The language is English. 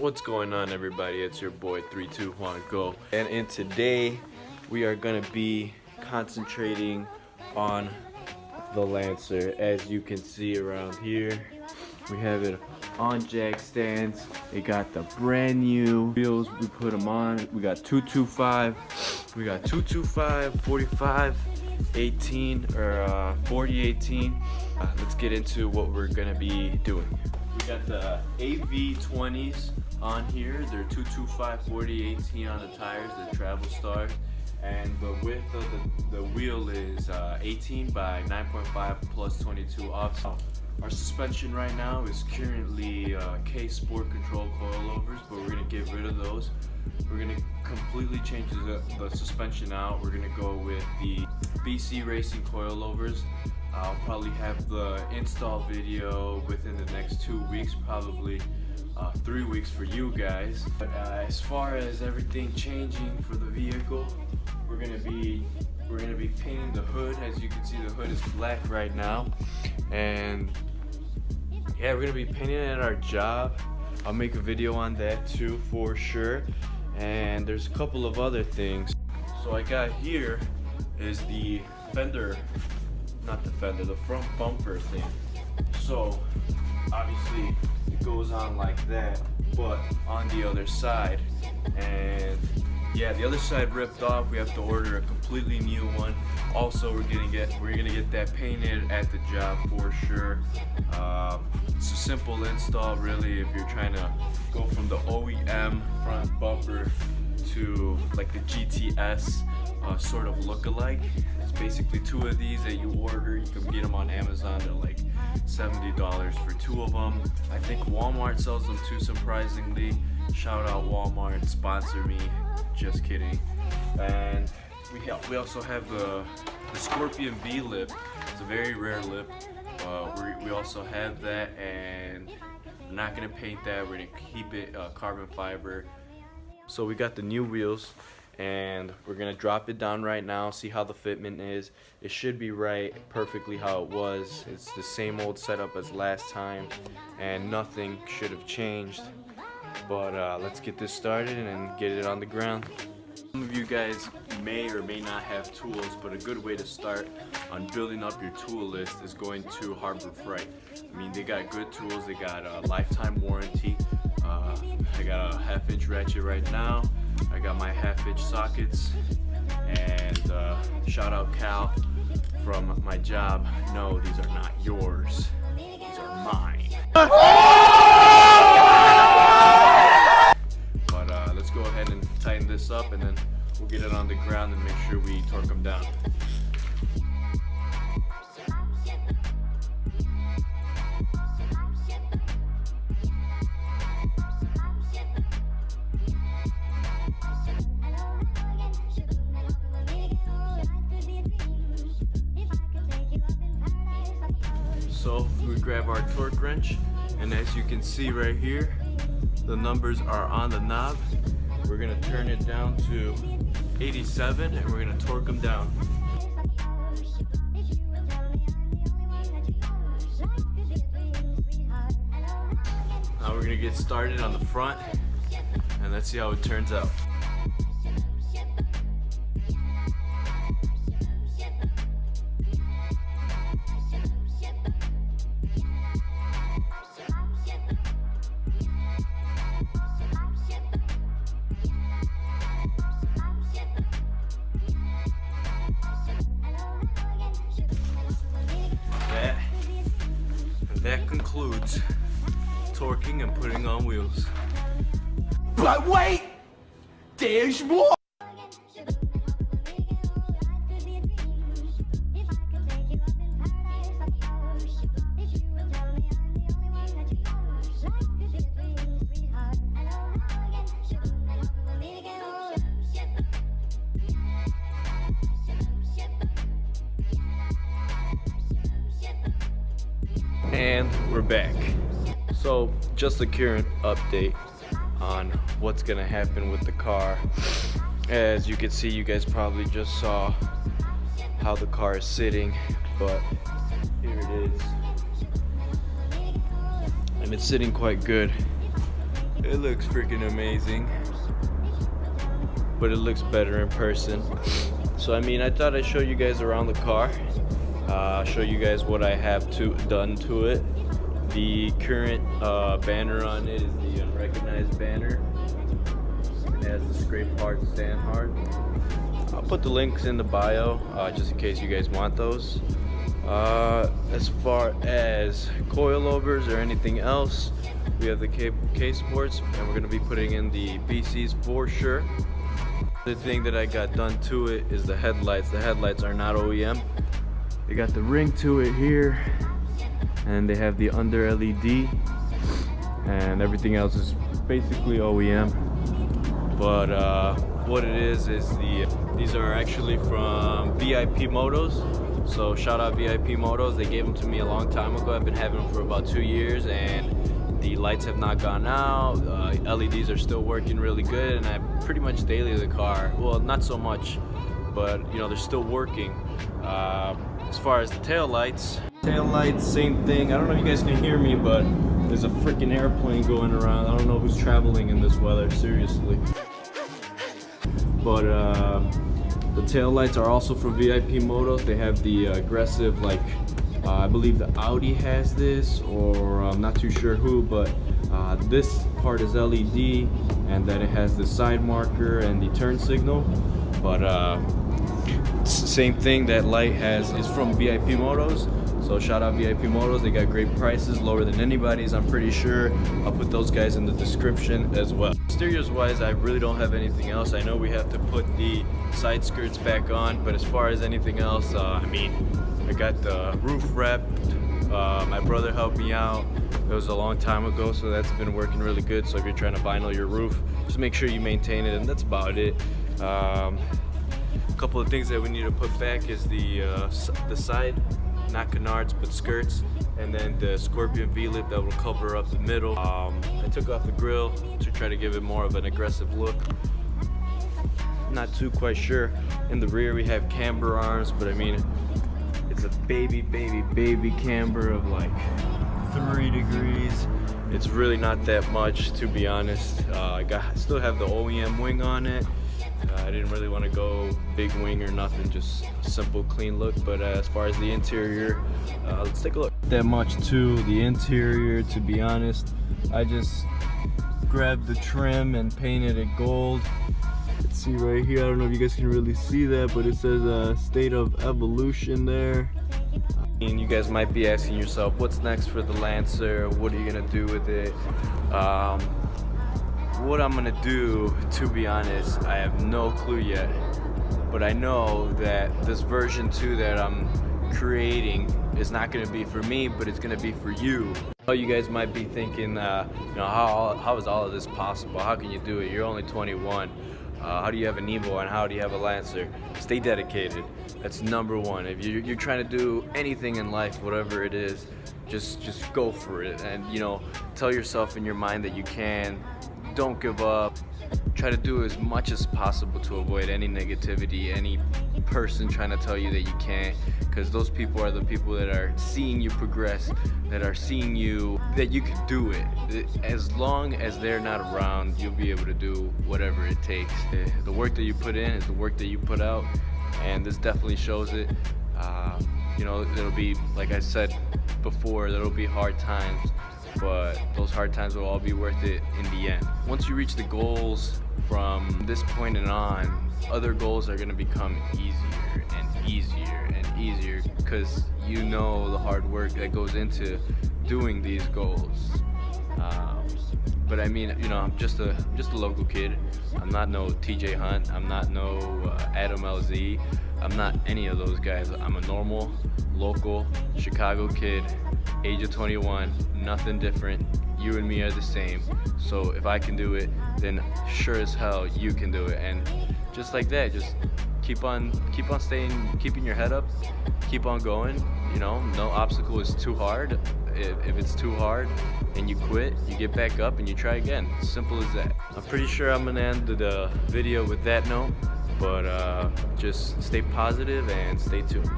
What's going on, everybody? It's your boy 321 Go, and today we are gonna be concentrating on the Lancer. As you can see around here, we have it on jack stands. It got the brand new wheels. We put them on. We got 225, 45, 18 or 40, 18. Let's get into what we're gonna be doing. We got the AV20s on here. They're 225, 40, 18 on the tires. They're travel stars, and the width of the wheel is 18 by 9.5 plus 22 off. Our suspension right now is currently K Sport Control coilovers, but we're gonna get rid of those. We're gonna completely change the suspension out. We're gonna go with the BC Racing coilovers. I'll probably have the install video within the next 2 weeks, probably 3 weeks for you guys. But as far as everything changing for the vehicle, we're gonna be painting the hood. As you can see, the hood is black right now, and yeah, we're gonna be painting it at our job. I'll make a video on that too for sure. And there's a couple of other things. So I got here is the fender, not the fender, the front bumper thing. So obviously it goes on like that, but on the other side, and yeah, the other side ripped off. We have to order a completely new one. Also, we're gonna get that painted at the job for sure. It's a simple install, really, if you're trying to go from the OEM front bumper to like the GTS sort of look-alike. It's basically two of these that you order. You can get them on Amazon. They're like $70 for two of them. I think Walmart sells them too, surprisingly. Shout out Walmart, sponsor me. Just kidding. And we also have the Scorpion V lip. It's a very rare lip. We also have that, and we're not gonna paint that. We're gonna keep it carbon fiber. So we got the new wheels, and we're gonna drop it down right now, see how the fitment is. It should be right perfectly how it was. It's the same old setup as last time, and nothing should have changed. But let's get this started and get it on the ground. Some of you guys may or may not have tools, but a good way to start on building up your tool list is going to Harbor Freight. I mean, they got good tools. They got a lifetime warranty. I got a 1/2-inch ratchet right now. I got my 1/2-inch sockets, and shout out Cal from my job. No, these are not yours. These are mine. But let's go ahead and tighten this up, and then we'll get it on the ground and make sure we torque them down. So we grab our torque wrench, and as you can see right here, the numbers are on the knob. We're gonna turn it down to 87, and we're gonna torque them down. Now we're gonna get started on the front, and let's see how it turns out. That concludes torquing and putting on wheels. But wait! There's more! And we're back. So just a current update on what's gonna happen with the car. As you can see, you guys probably just saw how the car is sitting, but here it is. And it's sitting quite good. It looks freaking amazing, but it looks better in person. So I mean, I thought I'd show you guys around the car, show you guys what I have done to it. The current banner on it is the unrecognized banner. It has the scrape hard, stand hard. I'll put the links in the bio just in case you guys want those. As far as coilovers or anything else, we have the K Sports, and we're going to be putting in the BCs for sure. The thing that I got done to it is the headlights. The headlights are not OEM. They got the ring to it here, and they have the under LED, and everything else is basically OEM. But what it is these are actually from VIP Motos. So shout out VIP Motos. They gave them to me a long time ago. I've been having them for about 2 years, and the lights have not gone out. LEDs are still working really good, and I pretty much daily the car. Well, not so much, but you know, they're still working. As far as the tail lights, same thing. I don't know if you guys can hear me, but there's a freaking airplane going around. I don't know who's traveling in this weather, seriously. But the tail lights are also from VIP Motos. They have the aggressive, like I believe the Audi has this, or I'm not too sure who, but this part is LED, and then it has the side marker and the turn signal. But it's the same thing. That light is from VIP Motos. So shout out VIP Motos. They got great prices, lower than anybody's, I'm pretty sure. I'll put those guys in the description as well. Exteriors wise, I really don't have anything else. I know we have to put the side skirts back on, but as far as anything else, I mean, I got the roof wrapped. My brother helped me out. It was a long time ago, so that's been working really good. So if you're trying to vinyl your roof, just make sure you maintain it, and that's about it. A couple of things that we need to put back is the side, not canards but skirts, and then the Scorpion V-lip that will cover up the middle. I took off the grill to try to give it more of an aggressive look. Not too quite sure. In the rear we have camber arms, but I mean, it's a baby camber of like 3 degrees. It's really not that much, to be honest. I still have the OEM wing on it. I didn't really want to go big wing or nothing, just a simple clean look. But as far as the interior, let's take a look. That much to the interior, to be honest. I just grabbed the trim and painted it gold. Let's see right here, I don't know if you guys can really see that, but it says State of Evolution there. And you guys might be asking yourself, what's next for the Lancer? What are you gonna do with it? What I'm gonna do, to be honest, I have no clue yet. But I know that this version 2 that I'm creating is not gonna be for me, but it's gonna be for you. You guys might be thinking, you know, how is all of this possible? How can you do it? You're only 21. How do you have an Evo and how do you have a Lancer? Stay dedicated. That's number one. If you're trying to do anything in life, whatever it is, just go for it. And you know, tell yourself in your mind that you can. Don't give up. Try to do as much as possible to avoid any negativity, any person trying to tell you that you can't, because those people are the people that are seeing you progress, that are seeing you, that you can do it. As long as they're not around, you'll be able to do whatever it takes. The work that you put in is the work that you put out, and this definitely shows it. You know, it'll be, like I said before, there'll be hard times, but those hard times will all be worth it in the end. Once you reach the goals from this point and on, other goals are going to become easier and easier and easier, because you know the hard work that goes into doing these goals. But I mean, you know, I'm just a local kid. I'm not no TJ Hunt. I'm not no Adam LZ. I'm not any of those guys. I'm a normal, local Chicago kid, age of 21, nothing different. You and me are the same. So if I can do it, then sure as hell you can do it. And just like that, just keep on keeping your head up, keep on going. You know, no obstacle is too hard. If it's too hard and you quit, you get back up and you try again. Simple as that. I'm pretty sure I'm gonna end the video with that note, but just stay positive and stay tuned.